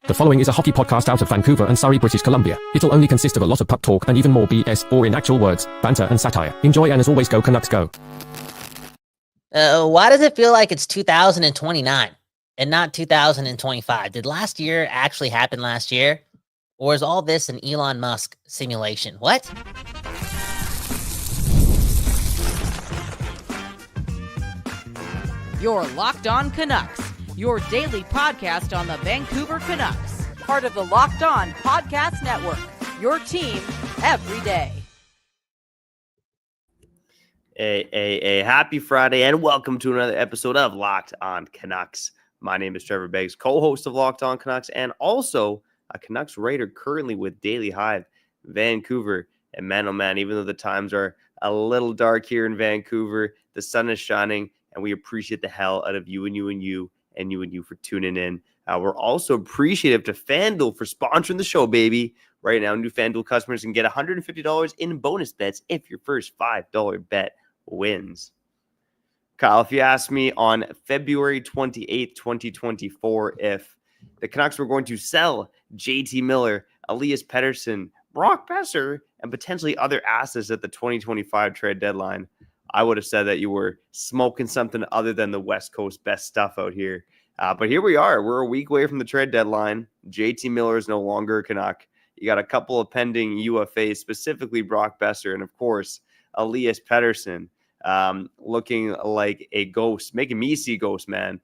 The following is a hockey podcast out of Vancouver and Surrey, British Columbia. It'll only consist of a lot of puck talk and even more BS, or in actual words, banter and satire. Enjoy, and as always, go Canucks go. Why does it feel like it's 2029 and not 2025? Did last year actually happen last year? Or is all this an Elon Musk simulation? What? You're Locked On Canucks, your daily podcast on the Vancouver Canucks, part of the Locked On Podcast Network, your team every day. A happy Friday and welcome to another episode of Locked On Canucks. My name is Trevor Beggs, co-host of Locked On Canucks and also a Canucks writer currently with Daily Hive, Vancouver. And man, oh man, even though the times are a little dark here in Vancouver, the sun is shining and we appreciate the hell out of you for tuning in. We're also appreciative to FanDuel for sponsoring the show, baby. Right now, new FanDuel customers can get $150 in bonus bets if your first $5 bet wins. Kyle, if you asked me on February 28th, 2024, if the Canucks were going to sell JT Miller, Elias Pettersson, Brock Boeser, and potentially other assets at the 2025 trade deadline, I would have said that you were smoking something other than the West Coast best stuff out here. But here we are. We're a week away from the trade deadline. JT Miller is no longer a Canuck. You got a couple of pending UFAs, specifically Brock Boeser, and of course, Elias Pettersson, looking like a ghost, making me see ghosts, man.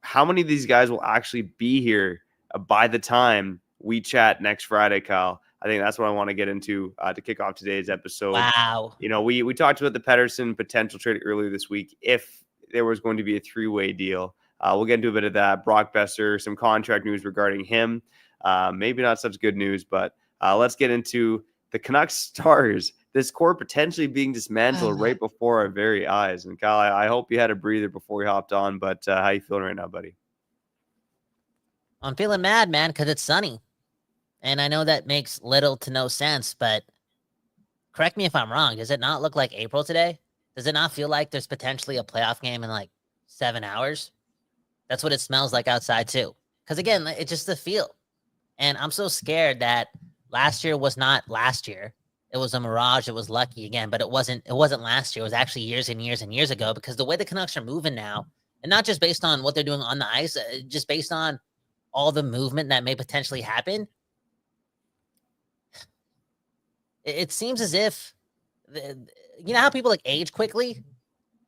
How many of these guys will actually be here by the time we chat next Friday, Kyle? I think that's what I want to get into to kick off today's episode. Wow. You know, we talked about the Pettersson potential trade earlier this week. If there was going to be a three-way deal, we'll get into a bit of that. Brock Boeser, some contract news regarding him. Maybe not such good news, but let's get into the Canucks stars. This core potentially being dismantled right before our very eyes. And Kyle, I hope you had a breather before we hopped on, but how you feeling right now, buddy? I'm feeling mad, man, because it's sunny. And I know that makes little to no sense, but correct me if I'm wrong. Does it not look like April today? Does it not feel like there's potentially a playoff game in like 7 hours? That's what it smells like outside too. Because again, it's just the feel. And I'm so scared that last year was not last year. It was a mirage. It was lucky again, but it wasn't last year. It was actually years and years and years ago, because the way the Canucks are moving now, and not just based on what they're doing on the ice, just based on all the movement that may potentially happen, it seems as if, you know how people like age quickly?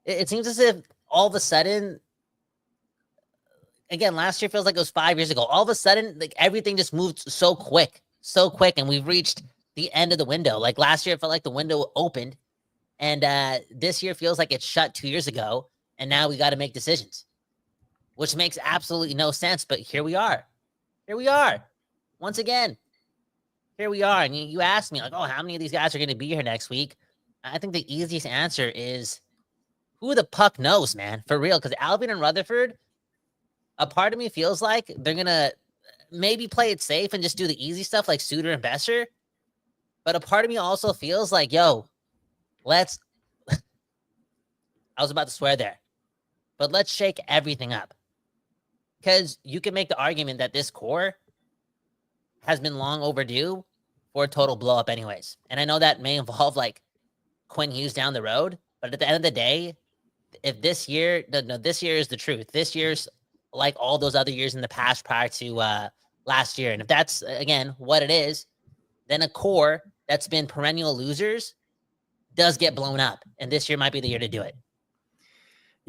It seems as if all of a sudden, again, last year feels like it was 5 years ago. All of a sudden, like everything just moved so quick, and we've reached the end of the window. Like last year, it felt like the window opened, and this year feels like it's shut 2 years ago, and now we got to make decisions, which makes absolutely no sense. But here we are. Once again. Here we are. And you asked me, like, oh, how many of these guys are going to be here next week? I think the easiest answer is who the puck knows, man, for real. Because Albin and Rutherford, a part of me feels like they're going to maybe play it safe and just do the easy stuff like Suter and Boeser. But a part of me also feels like, yo, let's, I was about to swear there, but let's shake everything up. Because you can make the argument that this core has been long overdue for a total blow up anyways. And I know that may involve like Quinn Hughes down the road, but at the end of the day, if this year, this year is the truth. This year's like all those other years in the past prior to last year. And if that's, again, what it is, then a core that's been perennial losers does get blown up. And this year might be the year to do it.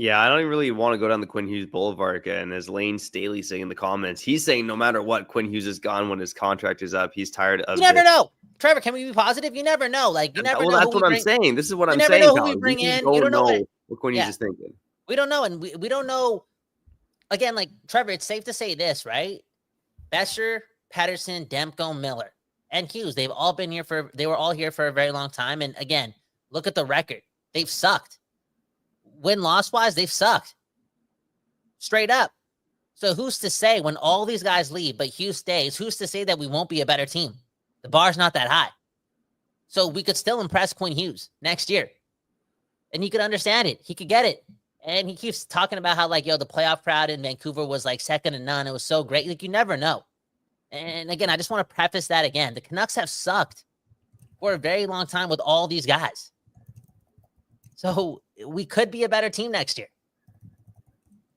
Yeah, I don't even really want to go down the Quinn Hughes Boulevard. And as Lane Staley saying in the comments, he's saying no matter what, Quinn Hughes is gone when his contract is up. He's tired of You never know. Trevor, can we be positive? You never know. Like, you never know. Well, that's what I'm saying. This is what I'm saying. You never know who we bring in. You don't know what Quinn Hughes is thinking. We don't know. And we don't know. Again, like, Trevor, it's safe to say this, right? Boeser, Pettersson, Demko, Miller, and Hughes, they were all here for a very long time. And again, look at the record. They've sucked. Win-loss wise, they've sucked. Straight up. So who's to say when all these guys leave, but Hughes stays, who's to say that we won't be a better team? The bar's not that high. So we could still impress Quinn Hughes next year. And he could understand it. He could get it. And he keeps talking about how, like, yo, the playoff crowd in Vancouver was like second to none. It was so great. Like, you never know. And again, I just want to preface that again. The Canucks have sucked for a very long time with all these guys. So we could be a better team next year.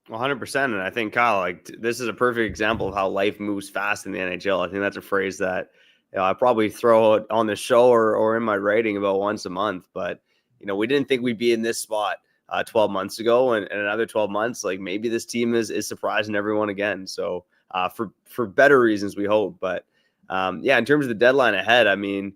100%. And I think, Kyle, like this is a perfect example of how life moves fast in the NHL. I think that's a phrase that I probably throw it on the show or in my writing about once a month. But, we didn't think we'd be in this spot 12 months ago, and another 12 months, like maybe this team is surprising everyone again. So for better reasons, we hope. But in terms of the deadline ahead, I mean,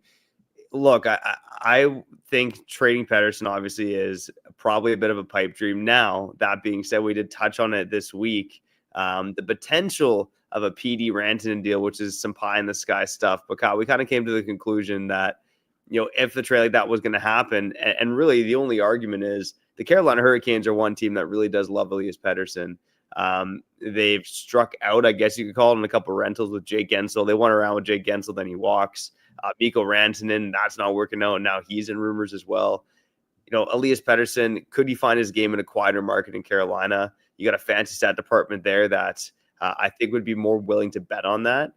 look, I think trading Pettersson obviously is probably a bit of a pipe dream. Now, that being said, we did touch on it this week. The potential of a PD Rantanen deal, which is some pie in the sky stuff. But Kyle, we kind of came to the conclusion that, if the trade like that was going to happen, and really the only argument is the Carolina Hurricanes are one team that really does love Elias Pettersson. They've struck out, I guess you could call it, in a couple of rentals with Jake Gensel. They went around with Jake Gensel, then he walks. Mikko Rantanen, that's not working out. Now he's in rumors as well. Elias Pettersson, could he find his game in a quieter market in Carolina? You got a fancy stat department there that I think would be more willing to bet on that.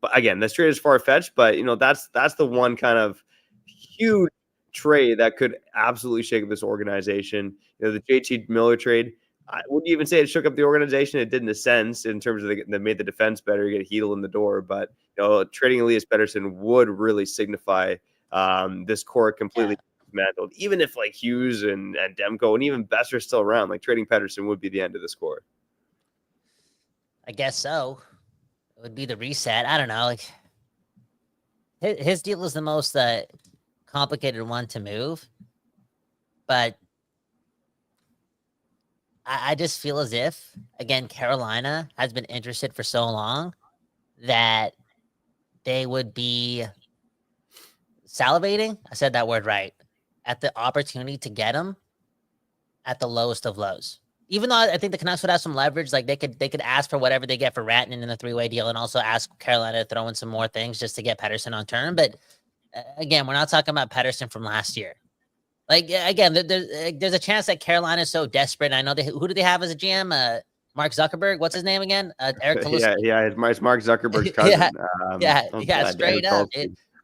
But again, this trade is far-fetched, but that's the one kind of huge trade that could absolutely shake up this organization. The JT Miller trade, I wouldn't even say it shook up the organization. It did in a sense in terms of they made the defense better, get Hedl in the door. But trading Elias Pettersson would really signify this core completely dismantled. Even if like Hughes and Demko and even Boeser are still around, like trading Pettersson would be the end of the core. I guess so. It would be the reset. I don't know. Like his deal is the most complicated one to move, but I just feel as if, again, Carolina has been interested for so long that they would be salivating. I said that word right. At the opportunity to get him at the lowest of lows. Even though I think the Canucks would have some leverage, like they could ask for whatever they get for Rantanen in the 3-way deal, and also ask Carolina to throw in some more things just to get Pettersson on term. But again, we're not talking about Pettersson from last year. Like again, there's a chance that Carolina is so desperate. I know who do they have as a GM? Mark Zuckerberg. What's his name again? Eric Kaluski. It's Mark Zuckerberg's cousin. Straight up.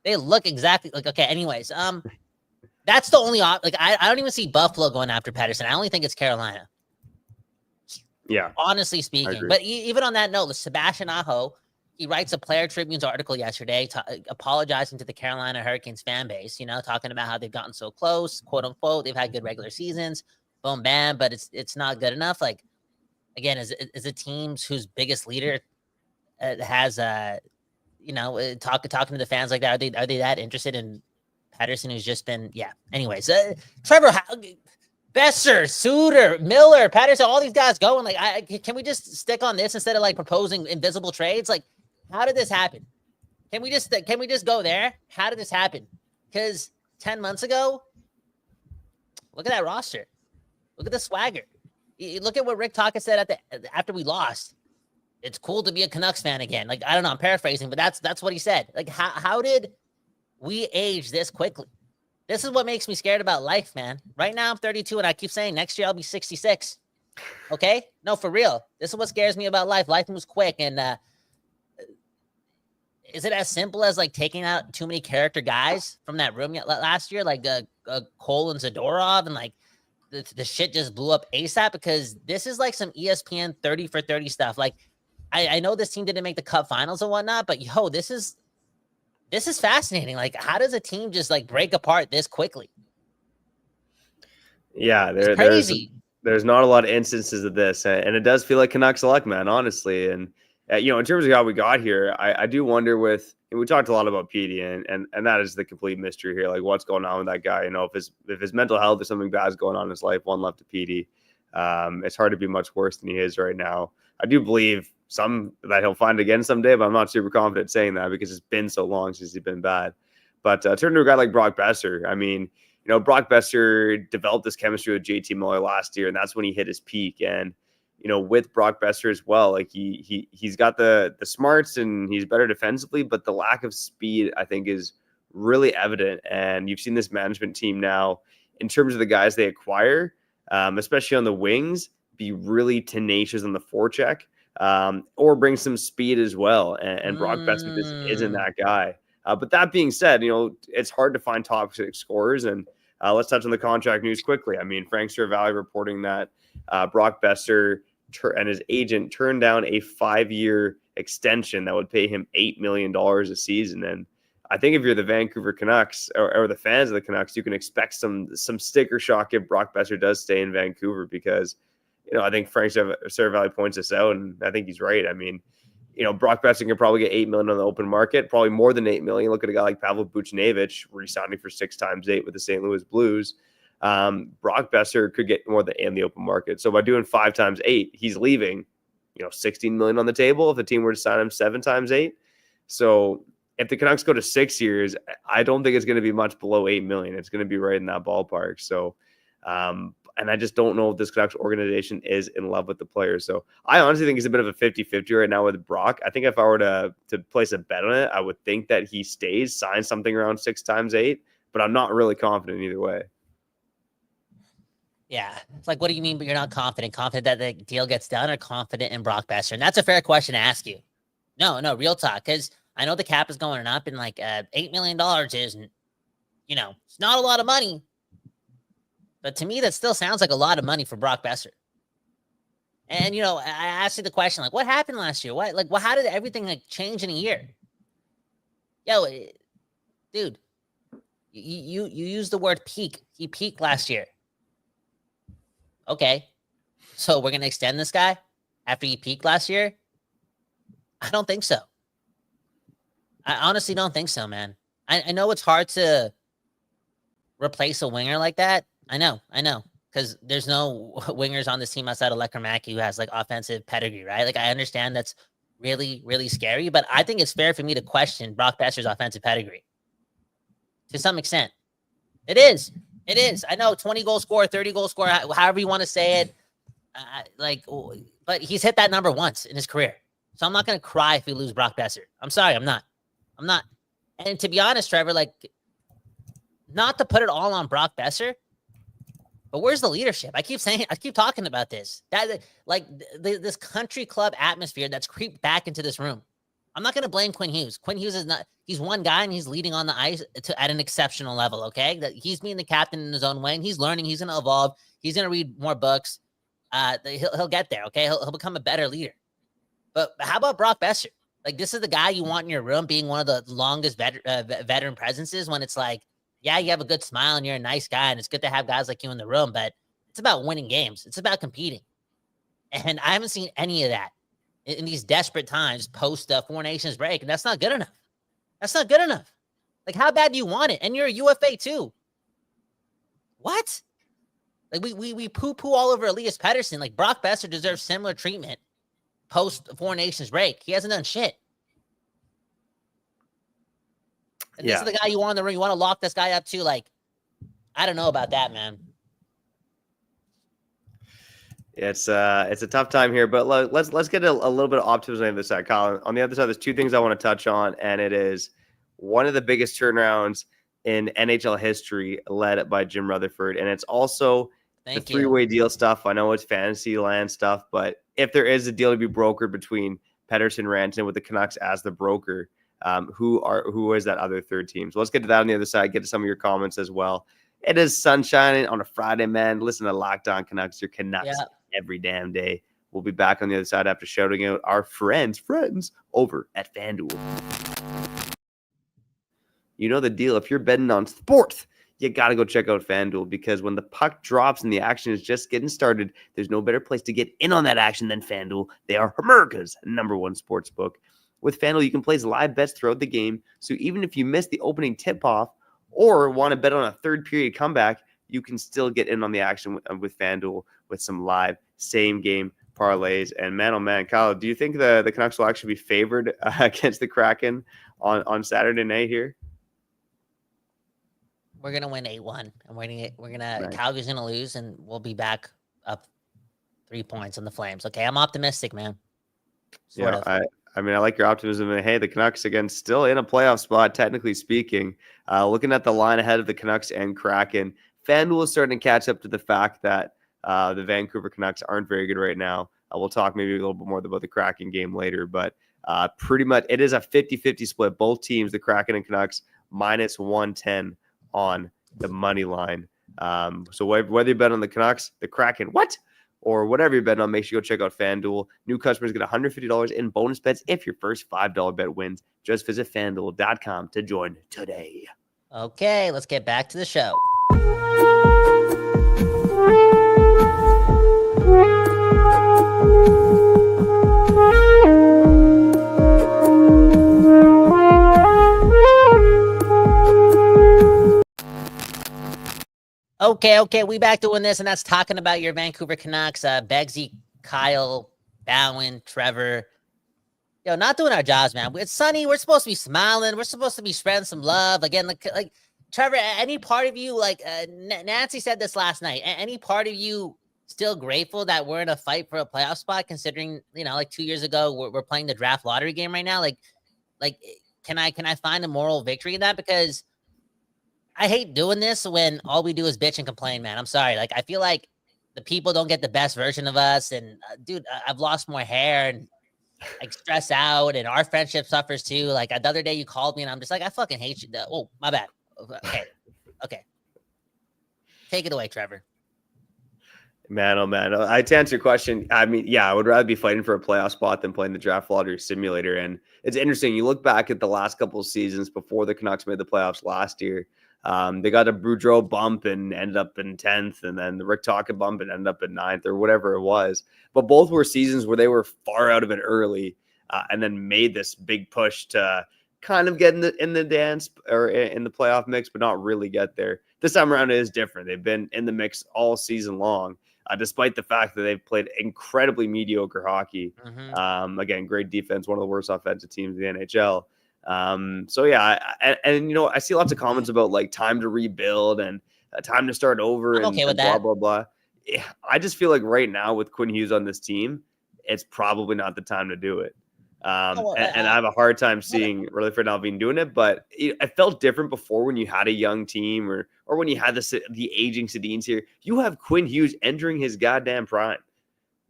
They look exactly like. Okay. Anyways, that's the only like I don't even see Buffalo going after Pettersson. I only think it's Carolina. Yeah, honestly speaking. But even on that note, Sebastian Aho, he writes a Player Tribune's article yesterday apologizing to the Carolina Hurricanes fan base, talking about how they've gotten so close, quote unquote. They've had good regular seasons, boom, bam, but it's not good enough. Like, again, is a team whose biggest leader has, talking to the fans like that. Are they that interested in Pettersson, who's just been, Anyways, Trevor, Boeser, Suter, Miller, Pettersson, all these guys going. Like, can we just stick on this instead of like proposing invisible trades? Like, how did this happen? Can we just go there? How did this happen? Because 10 months ago, look at that roster. Look at the swagger. Look at what Rick Tocchet said after we lost. It's cool to be a Canucks fan again. Like, I don't know, I'm paraphrasing, but that's what he said. Like, how did we age this quickly? This is what makes me scared about life, man. Right now, I'm 32, and I keep saying next year I'll be 66. Okay? No, for real. This is what scares me about life. Life moves quick, and is it as simple as, like, taking out too many character guys from that room last year, like Cole and Zadorov, and, like, the shit just blew up ASAP? Because this is, like, some ESPN 30 for 30 stuff. Like, I know this team didn't make the Cup Finals and whatnot, but, this is fascinating. Like, how does a team just like break apart this quickly? Yeah, there's not a lot of instances of this, and it does feel like Canucks luck, man, honestly. And in terms of how we got here, I do wonder we talked a lot about Petey, and that is the complete mystery here. Like, what's going on with that guy? If his mental health or something bad is going on in his life, one left to Petey. It's hard to be much worse than he is right now. I do believe that he'll find again someday, but I'm not super confident saying that because it's been so long since he's been bad. But turn to a guy like Brock Boeser. I mean, Brock Boeser developed this chemistry with JT Miller last year, and that's when he hit his peak. And with Brock Boeser as well, like he's got the smarts and he's better defensively, but the lack of speed I think is really evident. And you've seen this management team now in terms of the guys they acquire, especially on the wings, be really tenacious on the forecheck. or bring some speed as well. And Brock Boeser just isn't that guy. But that being said, it's hard to find top six scorers. And let's touch on the contract news quickly. I mean, Frank Cervalli reporting that Brock Boeser and his agent turned down a 5-year extension that would pay him $8 million a season. And I think if you're the Vancouver Canucks or the fans of the Canucks, you can expect some sticker shock if Brock Boeser does stay in Vancouver, because I think Frank Cervalli points this out, and I think he's right. I mean, Brock Boeser can probably get $8 million on the open market, probably more than $8 million. Look at a guy like Pavel Buchnevich re-signing for 6 times 8 with the St. Louis Blues. Brock Boeser could get more than in the open market. So by doing 5 times 8, he's leaving, $16 million on the table if the team were to sign him 7 times 8. So if the Canucks go to 6 years, I don't think it's going to be much below $8 million. It's going to be right in that ballpark. So, and I just don't know if this Canucks organization is in love with the players. So I honestly think it's a bit of a 50-50 right now with Brock. I think if I were to place a bet on it, I would think that he stays, signs something around 6 times 8, but I'm not really confident either way. Yeah. It's like, what do you mean, but you're not confident? Confident that the deal gets done, or confident in Brock Boeser? And that's a fair question to ask you. No, real talk. Because I know the cap is going up, and like $8 million isn't, it's not a lot of money. But to me, that still sounds like a lot of money for Brock Boeser. And, I asked you the question, like, what happened last year? How did everything change in a year? Yo, dude, you used the word peak. He peaked last year. Okay. So we're going to extend this guy after he peaked last year? I don't think so. I honestly don't think so, man. I know it's hard to replace a winger like that. I know. Because there's no wingers on this team outside of Lekkermaki who has offensive pedigree, right? I understand that's really, really scary, but I think it's fair for me to question Brock Boeser's offensive pedigree to some extent. It is. I know, 20-goal scorer, 30-goal scorer, however you want to say it. But he's hit that number once in his career. So I'm not going to cry if we lose Brock Boeser. I'm sorry, I'm not. And to be honest, Trevor, not to put it all on Brock Boeser, but where's the leadership? I keep talking about this. This country club atmosphere that's creeped back into this room. I'm not going to blame Quinn Hughes. Quinn Hughes is not, he's one guy and he's leading on the ice at an exceptional level, okay? That he's being the captain in his own way, and he's learning, he's going to evolve, he's going to read more books. He'll get there, okay? He'll become a better leader. But how about Brock Boeser? This is the guy you want in your room, being one of the longest veteran presences, when it's yeah, you have a good smile and you're a nice guy, and it's good to have guys like you in the room, but it's about winning games. It's about competing. And I haven't seen any of that in these desperate times post Four Nations break, and that's not good enough. How bad do you want it? And you're a UFA too. What? We poo-poo all over Elias Pettersson. Brock Boeser deserves similar treatment post Four Nations break. He hasn't done shit. And this is the guy you want in the room. You want to lock this guy up too. I don't know about that, man. It's a tough time here, but let's get a little bit of optimism on the other side, Colin. On the other side, there's 2 things I want to touch on, and it is one of the biggest turnarounds in NHL history, led by Jim Rutherford, and it's also the 3-way deal stuff. I know it's fantasy land stuff, but if there is a deal to be brokered between Pettersson and Rantanen with the Canucks as the broker, who is that other third team? So let's get to that on the other side. Get to some of your comments as well. It is sunshine on a Friday, man. Listen to Locked On Canucks, your Canucks every damn day. We'll be back on the other side after shouting out our friends over at FanDuel. You know the deal. If you're betting on sports, you got to go check out FanDuel, because when the puck drops and the action is just getting started, there's no better place to get in on that action than FanDuel. They are America's #1 sports book. With FanDuel, you can place live bets throughout the game, so even if you miss the opening tip-off or want to bet on a third-period comeback, you can still get in on the action with FanDuel with some live same-game parlays. And man, oh man, Kyle, do you think the Canucks will actually be favored against the Kraken on Saturday night here? We're going to win 8-1, and Right. Calgary's going to lose, and we'll be back up 3 points on the Flames. Okay, I'm optimistic, man. Sort of. I mean, I like your optimism. And hey, the Canucks, again, still in a playoff spot, technically speaking. Looking at the line ahead of the Canucks and Kraken, FanDuel is starting to catch up to the fact that the Vancouver Canucks aren't very good right now. We'll talk maybe a little bit more about the Kraken game later, but pretty much it is a 50-50 split. Both teams, the Kraken and Canucks, minus 110 on the money line. So whether you bet on the Canucks, the Kraken, or whatever you're betting on, make sure you go check out FanDuel. New customers get $150 in bonus bets if your first $5 bet wins. Just visit FanDuel.com to join today. Okay, let's get back to the show. Okay, we back doing this, and that's talking about your Vancouver Canucks. Beggsy, Kyle, Bowen, Trevor. Not doing our jobs, man. It's sunny. We're supposed to be smiling. We're supposed to be spreading some love. Again, like Trevor, any part of you, Nancy said this last night, any part of you still grateful that we're in a fight for a playoff spot, considering, 2 years ago, we're playing the draft lottery game right now? Like, can I find a moral victory in that? Because I hate doing this when all we do is bitch and complain, man. I'm sorry. I feel like the people don't get the best version of us. And dude, I've lost more hair and stress out, and our friendship suffers too. The other day you called me and I'm just like, I fucking hate you. Oh, my bad. Okay. Take it away, Trevor. Man, oh man. To answer your question, I mean, yeah, I would rather be fighting for a playoff spot than playing the draft lottery simulator. And it's interesting. You look back at the last couple of seasons before the Canucks made the playoffs last year. They got a Boudreau bump and ended up in 10th, and then the Rick Tocchet bump and ended up in 9th or whatever it was. But both were seasons where they were far out of it early, and then made this big push to kind of get in the dance or in the playoff mix, but not really get there. This time around, it is different. They've been in the mix all season long, despite the fact that they've played incredibly mediocre hockey. Mm-hmm. Again, great defense, one of the worst offensive teams in the NHL. So yeah, and I see lots of comments about time to rebuild and time to start over. I'm okay with that. Blah, blah, blah. Yeah, I just feel like right now with Quinn Hughes on this team, it's probably not the time to do it. And I have a hard time seeing Rutherford Alvin doing it, but it felt different before when you had a young team or when you had the aging Sedins here. You have Quinn Hughes entering his goddamn prime.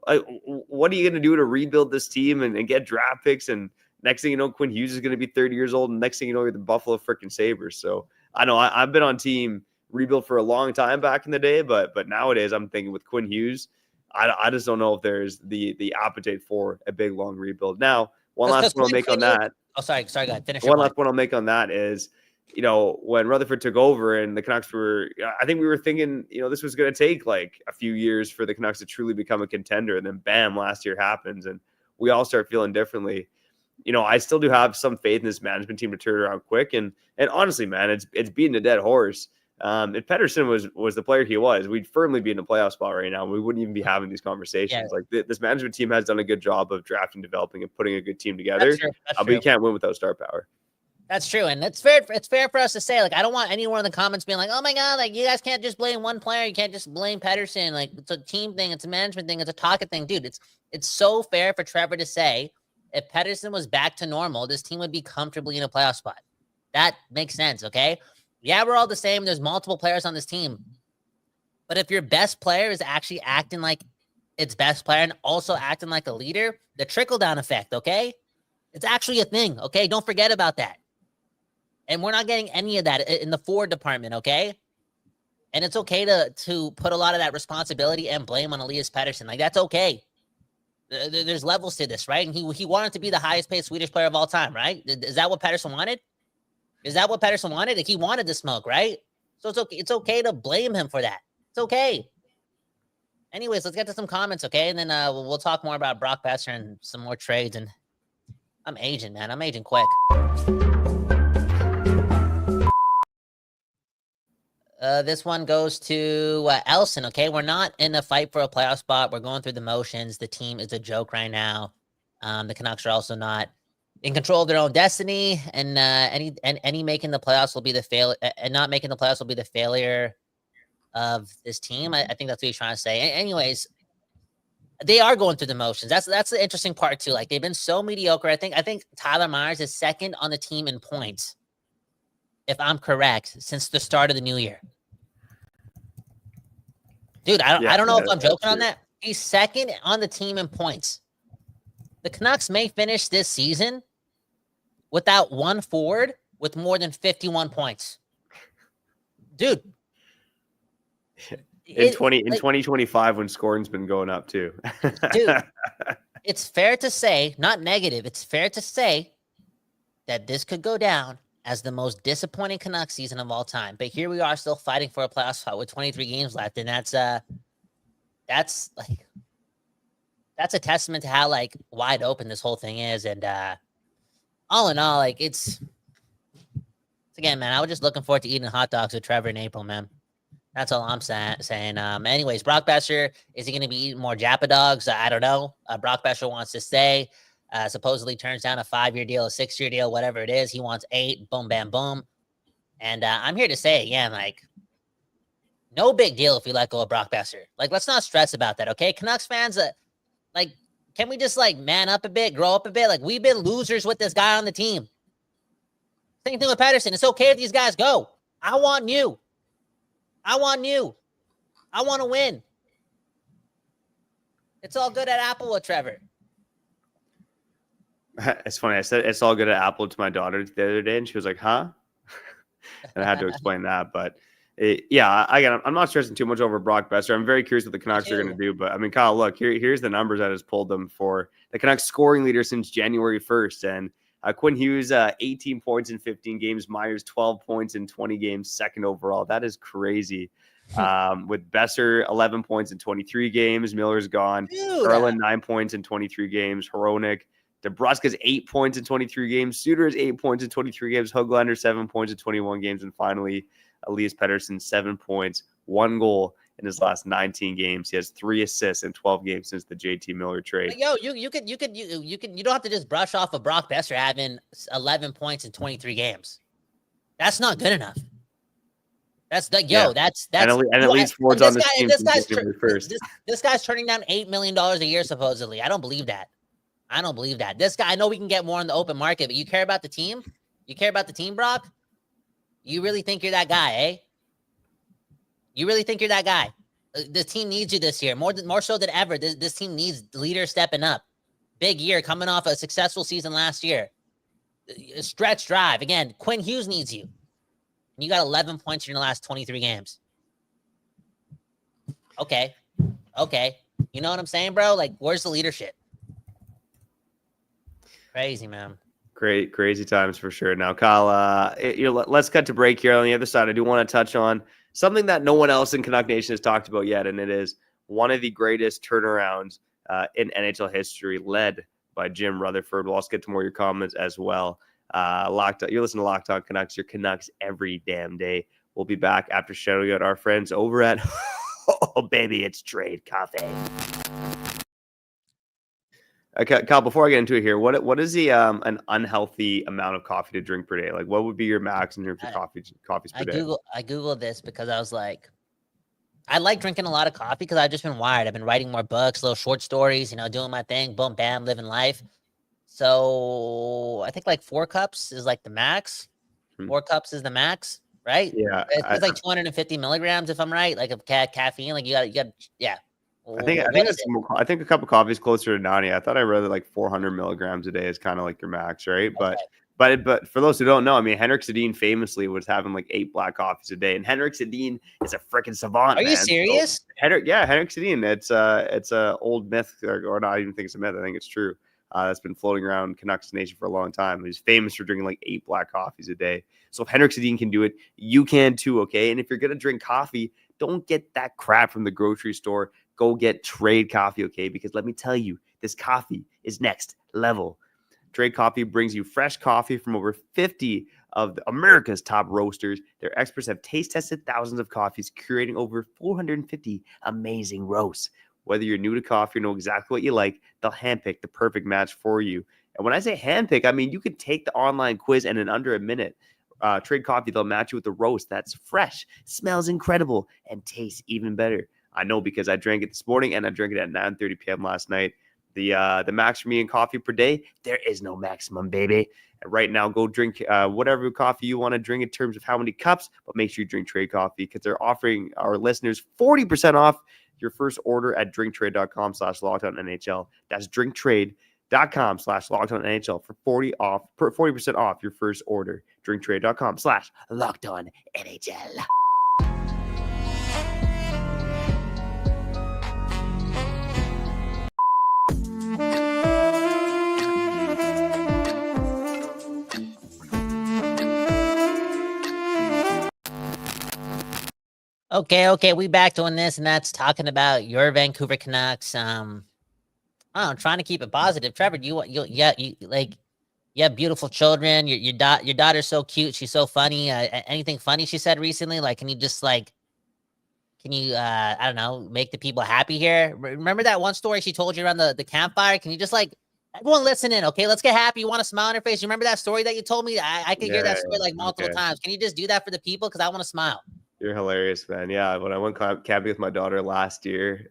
What are you going to do to rebuild this team and get draft picks? And next thing you know, Quinn Hughes is going to be 30 years old. And next thing you know, you're the Buffalo freaking Sabres. So I know I've been on team rebuild for a long time back in the day, but nowadays I'm thinking with Quinn Hughes, I just don't know if there's the appetite for a big, long rebuild. Now, one last point I'll make on that. Oh, sorry, go ahead. Finish. One last point I'll make on that is, when Rutherford took over and the Canucks I think we were thinking, this was going to take a few years for the Canucks to truly become a contender. And then bam, last year happens and we all start feeling differently. I still do have some faith in this management team to turn it around quick. And honestly, man, it's beating a dead horse. If Pettersson was the player he was, we'd firmly be in a playoff spot right now. We wouldn't even be having these conversations. Yeah. This management team has done a good job of drafting, developing, and putting a good team together. That's true. But you can't win without star power. That's true. And it's fair for us to say, I don't want anyone in the comments being like, oh my God, you guys can't just blame one player. You can't just blame Pettersson. It's a team thing. It's a management thing. It's a Tocchet thing. Dude, it's so fair for Trevor to say, if Pettersson was back to normal, this team would be comfortably in a playoff spot. That makes sense, okay? Yeah, we're all the same. There's multiple players on this team. But if your best player is actually acting like its best player and also acting like a leader, the trickle-down effect, okay? It's actually a thing, okay? Don't forget about that. And we're not getting any of that in the forward department, okay? And it's okay to put a lot of that responsibility and blame on Elias Pettersson. That's okay. There's levels to this, right? And he wanted to be the highest paid Swedish player of all time, right? Is that what Pettersson wanted? Is that what Pettersson wanted? He wanted the smoke, right? So it's okay. It's okay to blame him for that. It's okay. Anyways, let's get to some comments, okay? And then we'll talk more about Brock Boeser and some more trades. And I'm aging, man. I'm aging quick. This one goes to Elson, okay? We're not in a fight for a playoff spot. We're going through the motions. The team is a joke right now. The Canucks are also not in control of their own destiny, and any making the playoffs will be the fail, and not making the playoffs will be the failure of this team. I think that's what he's trying to say. Anyways, they are going through the motions. That's the interesting part too. They've been so mediocre. I think Tyler Myers is second on the team in points, if I'm correct, since the start of the new year. Dude, I don't know if I'm joking on that. He's second on the team in points. The Canucks may finish this season without one forward with more than 51 points. Dude. In 2025 when scoring's been going up too. Dude, it's fair to say, not negative, it's fair to say that this could go down as the most disappointing Canucks season of all time. But here we are still fighting for a playoff spot with 23 games left. And that's a testament to how like wide open this whole thing is. And all in all, like it's again, man, I was just looking forward to eating hot dogs with Trevor in April, man. That's all I'm saying. Anyways, Brock Boeser, is he going to be eating more Japa dogs? I don't know. Brock Boeser wants to stay. Supposedly turns down a 5-year deal, a 6-year deal, whatever it is. He wants 8. Boom, bam, boom. And I'm here to say again, like, no big deal if we let go of Brock Boeser. Like, let's not stress about that, okay? Canucks fans, like, can we just, like, man up a bit, grow up a bit? Like, we've been losers with this guy on the team. Same thing with Pettersson. It's okay if these guys go. I want new. I want to win. It's all good at Applewood, Trevor. It's funny. I said it's all good at Apple to my daughter the other day, and she was like, "Huh?" And I had to explain that. But I'm not stressing too much over Brock Boeser. I'm very curious what the Canucks are going to do. But I mean, Kyle, look, here's the numbers I just pulled them for the Canucks scoring leader since January 1st, and Quinn Hughes, 18 points in 15 games. Myers, 12 points in 20 games, second overall. That is crazy. With Boeser, 11 points in 23 games. Miller's gone. Erlin, 9 points in 23 games. Hronek. DeBruska's 8 points in 23 games. Suter's 8 points in 23 games. Höglander, 7 points in 21 games. And finally, Elias Pettersson, 7 points, 1 goal in his last 19 games. He has 3 assists in 12 games since the JT Miller trade. Yo, you don't have to just brush off of Brock Boeser having 11 points in 23 games. That's not good enough. That's and at least Ford's on the team. This guy's turning down $8 million a year supposedly. I don't believe that. This guy, I know we can get more in the open market, but you care about the team? You care about the team, Brock? You really think you're that guy, eh? You really think you're that guy? The team needs you this year more so than ever. This team needs leaders stepping up. Big year coming off a successful season last year. Stretch drive again. Quinn Hughes needs you. And you got 11 points in your last 23 games. Okay. You know what I'm saying, bro? Like, where's the leadership? Crazy, man. Crazy times for sure. Now, Kyle, let's cut to break here. On the other side, I do want to touch on something that no one else in Canuck Nation has talked about yet, and it is one of the greatest turnarounds in NHL history, led by Jim Rutherford. We'll also get to more of your comments as well. You're listening to Locked On Canucks, your Canucks every damn day. We'll be back after shouting out our friends over at oh baby, it's Trade Coffee. Okay, Kyle, before I get into it here, what is the an unhealthy amount of coffee to drink per day? Like, what would be your max in terms of coffees per day? I Googled this because I was like, I like drinking a lot of coffee because I've just been wired. I've been writing more books, little short stories, doing my thing, boom, bam, living life. So I think like 4 cups is like the max. 4 cups is the max, right? Yeah. It's like 250 milligrams if I'm right, like of caffeine. Like you got, yeah. I think a cup of coffee is closer to 90. I thought I read that like 400 milligrams a day is kind of like your max, right? Okay. But for those who don't know, I mean, Henrik Sedin famously was having like 8 black coffees a day, and Henrik Sedin is a freaking savant. Are you serious? So Henrik Sedin, it's a old myth, or not. I even think it's a myth. I think it's true. That's been floating around Canucks Nation for a long time. He's famous for drinking like 8 black coffees a day. So if Henrik Sedin can do it, you can too. Okay, and if you're gonna drink coffee, don't get that crap from the grocery store. Go get Trade Coffee, okay? Because let me tell you, this coffee is next level. Trade Coffee brings you fresh coffee from over 50 of America's top roasters. Their experts have taste tested thousands of coffees, curating over 450 amazing roasts. Whether you're new to coffee or know exactly what you like, they'll handpick the perfect match for you. And when I say handpick, I mean you can take the online quiz and in under a minute, Trade Coffee, they'll match you with a roast that's fresh, smells incredible, and tastes even better. I know because I drank it this morning and I drank it at 9:30 p.m. last night. The max for me in coffee per day, there is no maximum, baby. And right now, go drink whatever coffee you want to drink in terms of how many cups, but make sure you drink Trade Coffee because they're offering our listeners 40% off your first order at drinktrade.com/lockedonnhl. That's drinktrade.com/lockedonnhl for 40% off your first order. drinktrade.com/lockedonnhl. Okay, we back doing this, and that's talking about your Vancouver Canucks. I'm trying to keep it positive. Trevor, you have beautiful children. Your daughter's so cute. She's so funny. Anything funny she said recently? Like, can you just I don't know, make the people happy here? Remember that one story she told you around the campfire? Can you just everyone listen in, okay? Let's get happy. You want a smile on her face? You remember that story that you told me? I could hear that story multiple times. Can you just do that for the people? Because I want to smile. You're hilarious, man. Yeah, when I went camping with my daughter last year,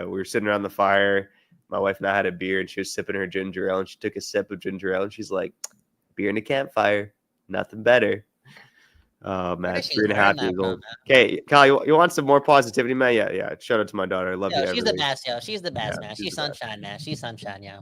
we were sitting around the fire. My wife and I had a beer, and she was sipping her ginger ale, and she took a sip of ginger ale, and she's like, beer in a campfire, nothing better. Oh, man, 3.5 years old. Okay, Kyle, you want some more positivity, man? Yeah. Shout out to my daughter. I love you. She's the best, yo. She's the best, man. She's sunshine, man. She's sunshine, yo.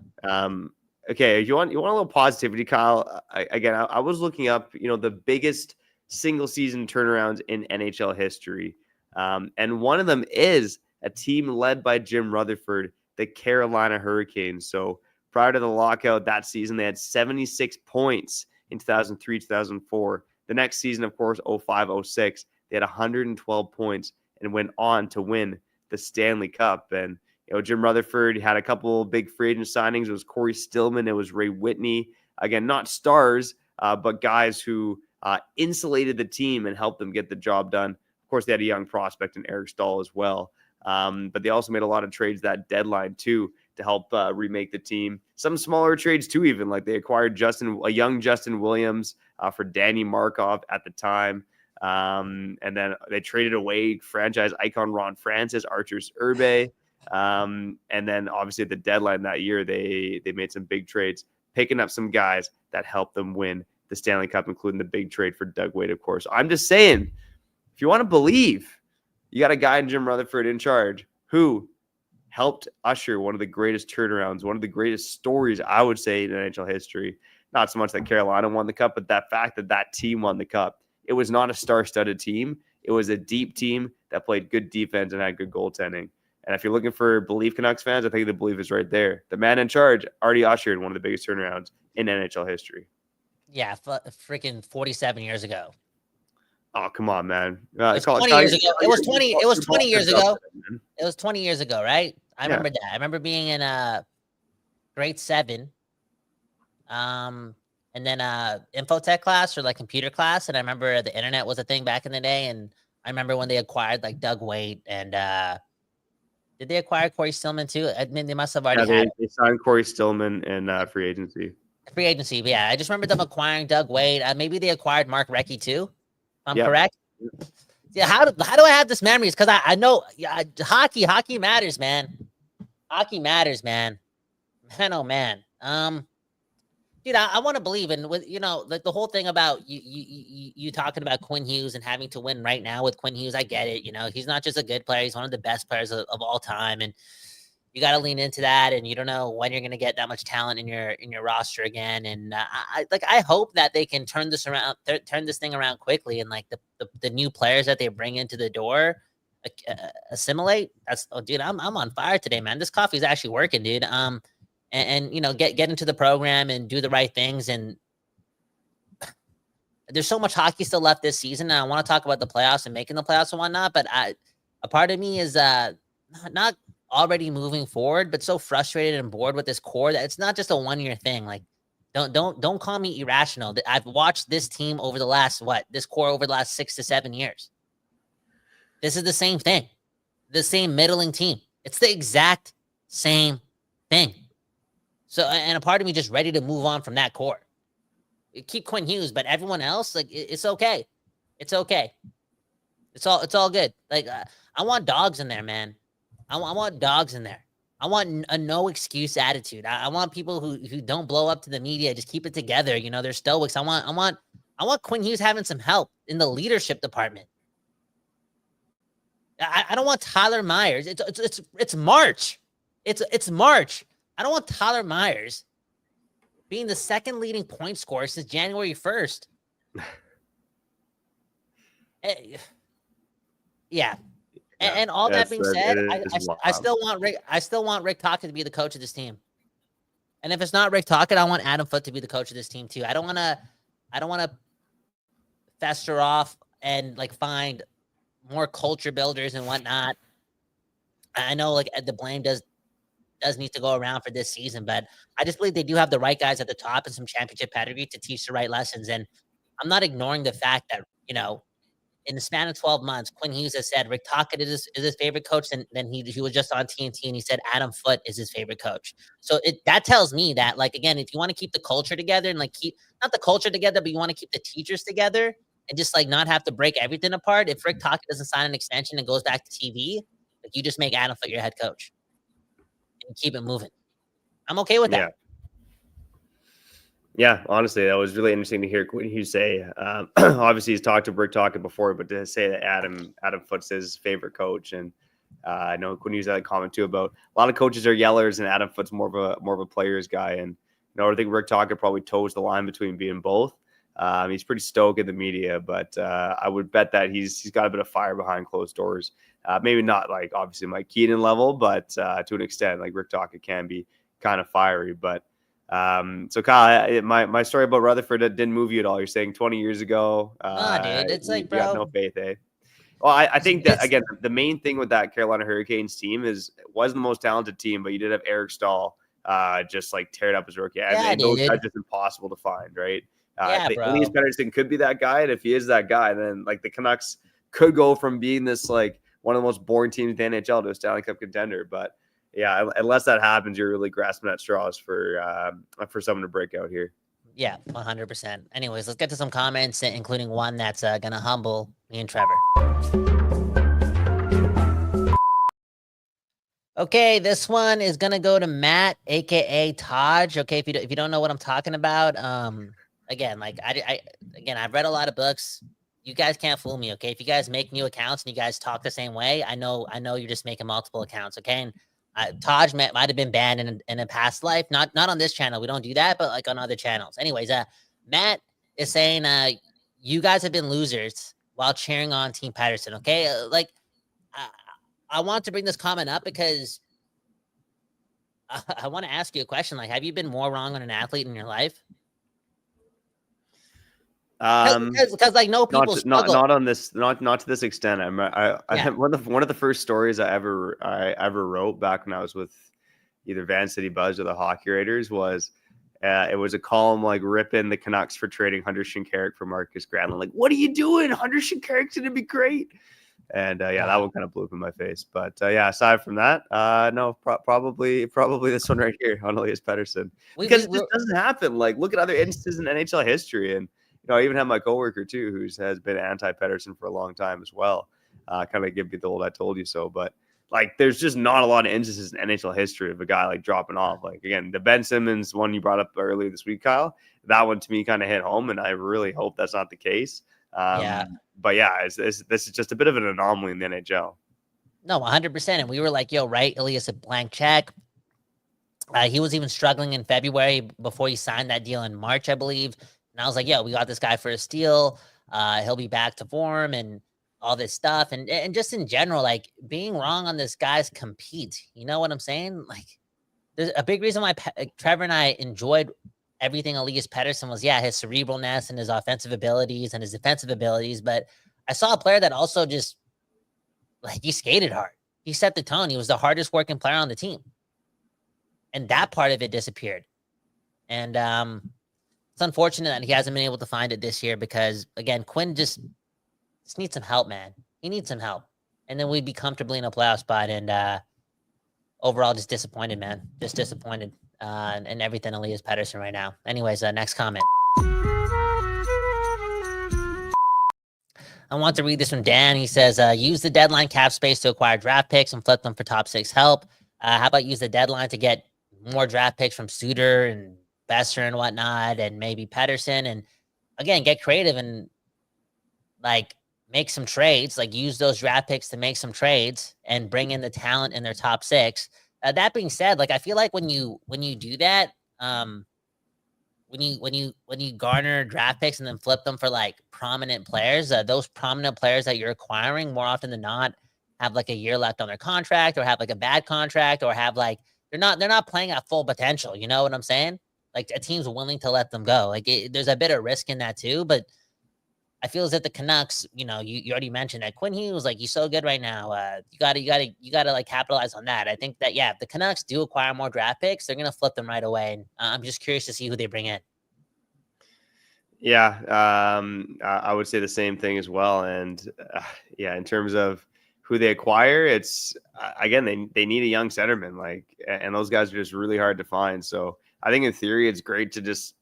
Okay, you want a little positivity, Kyle? I was looking up, the biggest single season turnarounds in NHL history. And one of them is a team led by Jim Rutherford, the Carolina Hurricanes. So prior to the lockout that season, they had 76 points in 2003, 2004. The next season, of course, 05-06, they had 112 points and went on to win the Stanley Cup. And, Jim Rutherford had a couple big free agent signings. It was Corey Stillman. It was Ray Whitney. Again, not stars, but guys who insulated the team and helped them get the job done. Of course, they had a young prospect in Eric Stahl as well. But they also made a lot of trades that deadline too to help remake the team. Some smaller trades too, even like they acquired a young Justin Williams for Danny Markov at the time. And then they traded away franchise icon Ron Francis, Arturs Urbe. And then obviously at the deadline that year, they made some big trades, picking up some guys that helped them win the Stanley Cup, including the big trade for Doug Wade, of course. I'm just saying, if you want to believe, you got a guy in Jim Rutherford in charge who helped usher one of the greatest turnarounds, one of the greatest stories, I would say, in NHL history. Not so much that Carolina won the cup, but that fact that team won the cup. It was not a star-studded team. It was a deep team that played good defense and had good goaltending. And if you're looking for belief, Canucks fans, I think the belief is right there. The man in charge already ushered one of the biggest turnarounds in NHL history. Yeah, freaking 47 years ago. Oh, come on, man. It was 20 years ago. It was 20 years ago. It was 20 years ago, right? I remember that. I remember being in grade 7. And then infotech class or computer class. And I remember the internet was a thing back in the day. And I remember when they acquired Doug Wade and did they acquire Corey Stillman too? I mean, they must have already had they signed Corey Stillman in free agency. But yeah, I just remember them acquiring Doug Wade. Maybe they acquired Mark Recchi too. If I'm correct. Yeah, how do I have this memories? Because I know hockey matters, man. Hockey matters, man. Man, oh man. Dude, I want to believe in with the whole thing about you talking about Quinn Hughes and having to win right now with Quinn Hughes. I get it. He's not just a good player; he's one of the best players of all time, and you got to lean into that. And you don't know when you're going to get that much talent in your roster again. And I hope that they can turn this thing around quickly, and the new players that they bring into the door assimilate. Dude, I'm on fire today, man. This coffee is actually working, dude. And get into the program and do the right things. And there's so much hockey still left this season. And I want to talk about the playoffs and making the playoffs and whatnot. But a part of me is not already moving forward, but so frustrated and bored with this core that it's not just a 1-year thing. Don't call me irrational. I've watched this team over the last this core over the last 6 to 7 years. This is the same thing, the same middling team. It's the exact same thing. So, and a part of me just ready to move on from that core. Keep Quinn Hughes, but everyone else, it's okay. It's okay. It's all good. I want dogs in there, man. I want dogs in there. I want a no excuse attitude. I want people who don't blow up to the media, just keep it together. They're stoics. I want Quinn Hughes having some help in the leadership department. I don't want Tyler Myers. It's March. It's March. I don't want Tyler Myers being the second leading point scorer since January 1st. Yeah. And all that being said, I still want Rick Tocchet to be the coach of this team. And if it's not Rick Tocchet, I want Adam Foote to be the coach of this team too. I don't want to fester off and like find more culture builders and whatnot. I know like the blame does need to go around for this season, but I just believe they do have the right guys at the top and some championship pedigree to teach the right lessons. And I'm not ignoring the fact that, in the span of 12 months, Quinn Hughes has said Rick Tocchet is his favorite coach, and then he was just on TNT and he said Adam Foote is his favorite coach. So that tells me that, like, again, if you want to keep the culture together and like keep not the culture together, but you want to keep the teachers together and just like not have to break everything apart. If Rick Tocchet doesn't sign an extension and goes back to TV, like you just make Adam Foote your head coach and keep it moving. I'm okay with that. Yeah, honestly, that was really interesting to hear Quinn Hughes say. Obviously, he's talked to Rick Tocchet before, but to say that Adam Foote's his favorite coach, and I know Quinn Hughes had a comment too about a lot of coaches are yellers, and Adam Foote's more of a players guy. And I think Rick Tocchet probably toes the line between being both. He's pretty stoic in the media, but I would bet that he's got a bit of fire behind closed doors. Maybe not like obviously Mike Keaton level, but to an extent, like Rick Tocchet can be kind of fiery, but. So Kyle, my story about Rutherford didn't move you at all. You're saying 20 years ago, dude, it's like, bro, you got no faith, eh? Well, I think that again, the main thing with that Carolina Hurricanes team it wasn't the most talented team, but you did have Eric Stahl, just like tear it up as a rookie. And those guys are just impossible to find, right? Elias Pettersson could be that guy, and if he is that guy, then like the Canucks could go from being this like one of the most boring teams in the NHL to a Stanley Cup contender, but. Yeah, unless that happens, you're really grasping at straws for someone to break out here. Yeah, 100%. Anyways, let's get to some comments, including one that's going to humble me and Trevor. Okay, this one is going to go to Matt, a.k.a. Taj. Okay, if you don't know what I'm talking about, again, like I've read a lot of books. You guys can't fool me, okay? If you guys make new accounts and you guys talk the same way, I know you're just making multiple accounts, okay? And Taj might have been banned in a past life. Not on this channel. We don't do that, but like on other channels. Anyways, Matt is saying you guys have been losers while cheering on Team Pettersson. Okay, I want to bring this comment up because I want to ask you a question. Like, have you been more wrong on an athlete in your life? Because like no people not on this not to this extent. I one of the first stories I ever wrote back when I was with either Van City Buzz or the Hockey Raiders was it was a column like ripping the Canucks for trading Hunter Shinkaruk for Marcus Granlund. Like, what are you doing? Hunter Shinkaruk's gonna be great. And that one kind of blew up in my face. But aside from that, no, probably this one right here on Elias Pettersson, because it just doesn't happen. Like, look at other instances in NHL history, and I even have my coworker too, who has been anti-Pettersson for a long time as well. Kind of give you the old "I told you so," but like, there's just not a lot of instances in NHL history of a guy like dropping off. Like, again, the Ben Simmons one you brought up earlier this week, Kyle, that one to me kind of hit home, and I really hope that's not the case. But this is just a bit of an anomaly in the NHL. No, 100%. And we were like, yo, right, Elias, a blank check. He was even struggling in February before he signed that deal in March, I believe. And I was like, yo, we got this guy for a steal. He'll be back to form and all this stuff. And just in general, like, being wrong on this guy's compete. You know what I'm saying? Like, there's a big reason why Trevor and I enjoyed everything Elias Pettersson was, his cerebralness and his offensive abilities and his defensive abilities. But I saw a player that also just, like, he skated hard. He set the tone. He was the hardest working player on the team. And that part of it disappeared. And it's unfortunate that he hasn't been able to find it this year because, again, Quinn just needs some help, man. He needs some help. And then we'd be comfortably in a playoff spot. And overall, just disappointed, man. Just disappointed in everything Elias Pettersson right now. Anyways, next comment. I want to read this from Dan. He says, use the deadline cap space to acquire draft picks and flip them for top 6 help. How about use the deadline to get more draft picks from Suter and Boeser and whatnot, and maybe Pettersson, and again, get creative and like make some trades, like use those draft picks to make some trades and bring in the talent in their top 6. That being said, like I feel like when you do that, when you garner draft picks and then flip them for like prominent players, those prominent players that you're acquiring more often than not have like a year left on their contract, or have like a bad contract, or have like they're not playing at full potential. You know what I'm saying? Like a team's willing to let them go. Like there's a bit of risk in that too, but I feel as if the Canucks, you already mentioned that Quinn Hughes, like he's so good right now. You gotta like capitalize on that. I think that, yeah, if the Canucks do acquire more draft picks, they're going to flip them right away. And I'm just curious to see who they bring in. Yeah. I would say the same thing as well. And yeah, in terms of who they acquire, it's again, they need a young centerman, and those guys are just really hard to find. So I think in theory, it's great to just,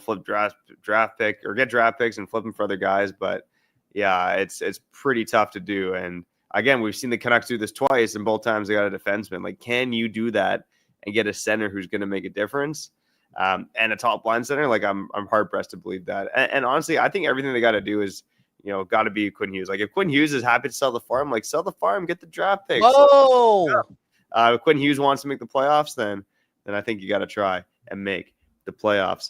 flip draft pick or get draft picks and flip them for other guys. But yeah, it's pretty tough to do. And again, we've seen the Canucks do this twice, and both times they got a defenseman. Like, can you do that and get a center who's going to make a difference? And a top line center, like I'm hard pressed to believe that. And honestly, I think everything they got to do is, got to be Quinn Hughes. Like if Quinn Hughes is happy to sell the farm, like sell the farm, get the draft picks. Whoa! If Quinn Hughes wants to make the playoffs, then I think you got to try and make the playoffs.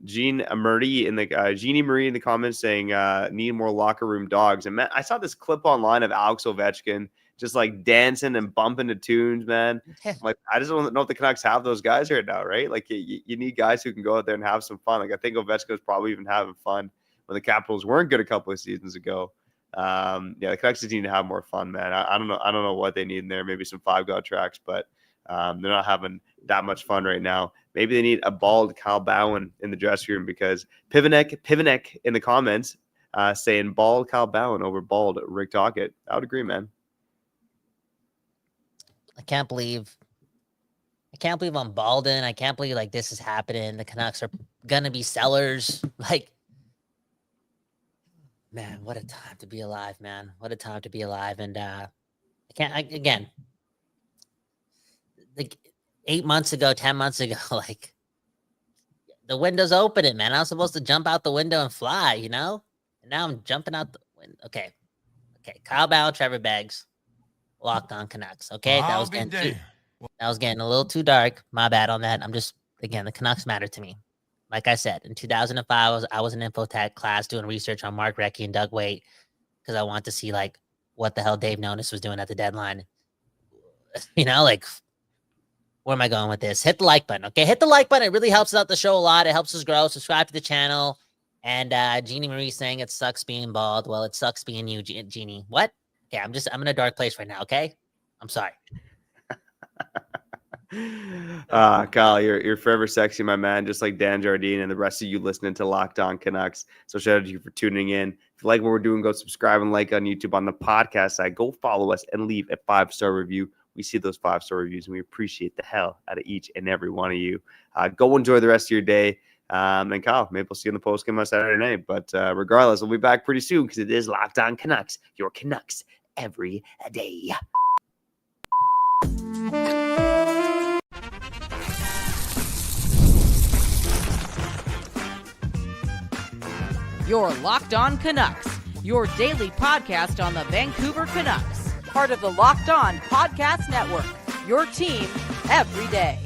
Jeannie Marie in the comments saying need more locker room dogs. And man, I saw this clip online of Alex Ovechkin just like dancing and bumping to tunes, man. Like I just don't know if the Canucks have those guys right now, right? Like you need guys who can go out there and have some fun. Like I think Ovechkin was probably even having fun when the Capitals weren't good a couple of seasons ago. Yeah, the Canucks just need to have more fun, man. I don't know what they need in there. Maybe some 5-God tracks, but they're not having that much fun right now. Maybe they need a bald Kyle Bowen in the dressing room, because Pivanek in the comments saying bald Kyle Bowen over bald Rick Tocchet. I would agree, man. I can't believe I'm balding. I can't believe like this is happening. The Canucks are gonna be sellers. Like, man, what a time to be alive, man. What a time to be alive. And again, like 8 months ago, 10 months ago, like the window's opening, man. I was supposed to jump out the window and fly, And now I'm jumping out the window. Okay. Kyle Bowen, Trevor Beggs, Locked On Canucks. Okay. That was getting a little too dark. My bad on that. Again, the Canucks matter to me. Like I said, in 2005, I was in infotech class doing research on Mark Recchi and Doug Waite, because I want to see like what the hell Dave Nonis was doing at the deadline. Like, where am I going with this? Hit the like button, okay? Hit the like button. It really helps out the show a lot. It helps us grow. Subscribe to the channel. And Jeannie Marie saying it sucks being bald. Well, it sucks being you, Jeannie. What? Okay, I'm in a dark place right now, okay? I'm sorry. Kyle, you're forever sexy, my man, just like Dan Jardine and the rest of you listening to Locked On Canucks. So shout out to you for tuning in. If you like what we're doing, go subscribe and like on YouTube. On the podcast side, go follow us and leave a 5-star review. We see those 5-star reviews and we appreciate the hell out of each and every one of you. Go enjoy the rest of your day. And Kyle, maybe we'll see you in the post game on Saturday night. But regardless, we'll be back pretty soon, because it is Locked On Canucks, your Canucks every day. You're Locked On Canucks, your daily podcast on the Vancouver Canucks, part of the Locked On Podcast Network, your team every day.